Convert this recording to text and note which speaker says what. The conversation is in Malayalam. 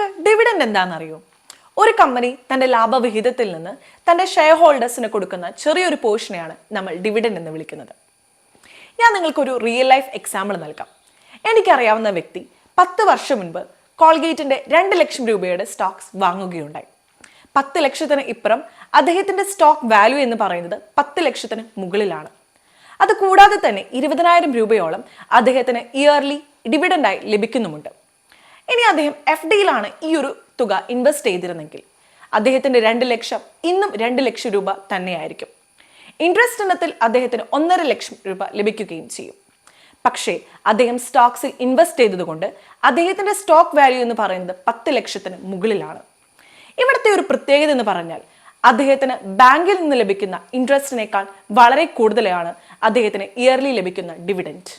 Speaker 1: നിങ്ങൾക്ക് ഡിവിഡൻഡ് എന്താണെന്നറിയോ? ഒരു കമ്പനി തന്റെ ലാഭവിഹിതത്തിൽ നിന്ന് തന്റെ ഷെയർ ഹോൾഡേഴ്സിന് കൊടുക്കുന്ന ചെറിയൊരു പോർഷനെയാണ് നമ്മൾ ഡിവിഡൻഡ് എന്ന് വിളിക്കുന്നത്. ഞാൻ നിങ്ങൾക്കൊരു റിയൽ ലൈഫ് എക്സാമ്പിൾ നൽകാം. എനിക്കറിയാവുന്ന വ്യക്തി 10 വർഷം മുൻപ് കോൾഗേറ്റിന്റെ 2 ലക്ഷം രൂപയുടെ സ്റ്റോക്സ് വാങ്ങുകയുണ്ടായി. 10 ലക്ഷത്തിന് ഇപ്പുറം അദ്ദേഹത്തിന്റെ സ്റ്റോക്ക് വാല്യൂ എന്ന് പറയുന്നത് 10 ലക്ഷത്തിന് മുകളിലാണ്. അത് കൂടാതെ തന്നെ 20,000 രൂപയോളം അദ്ദേഹത്തിന് ഇയർലി ഡിവിഡൻഡായി ലഭിക്കുന്നുമുണ്ട്. ഇനി അദ്ദേഹം FDയിലാണ് ഈ ഒരു തുക ഇൻവെസ്റ്റ് ചെയ്തിരുന്നെങ്കിൽ അദ്ദേഹത്തിന്റെ 2 ലക്ഷം ഇന്നും 2 ലക്ഷം രൂപ തന്നെയായിരിക്കും. ഇൻട്രസ്റ്റ് ഇനത്തിൽ അദ്ദേഹത്തിന് 1.5 ലക്ഷം രൂപ ലഭിക്കുകയും ചെയ്യും. പക്ഷേ അദ്ദേഹം സ്റ്റോക്സിൽ ഇൻവെസ്റ്റ് ചെയ്തതുകൊണ്ട് അദ്ദേഹത്തിന്റെ സ്റ്റോക്ക് വാല്യൂ എന്ന് പറയുന്നത് 10 ലക്ഷത്തിന് മുകളിലാണ്. ഇവിടുത്തെ ഒരു പ്രത്യേകത എന്ന് പറഞ്ഞാൽ അദ്ദേഹത്തിന് ബാങ്കിൽ നിന്ന് ലഭിക്കുന്ന ഇൻട്രസ്റ്റിനേക്കാൾ വളരെ കൂടുതലാണ് അദ്ദേഹത്തിന് ഇയർലി ലഭിക്കുന്ന ഡിവിഡൻഡ്.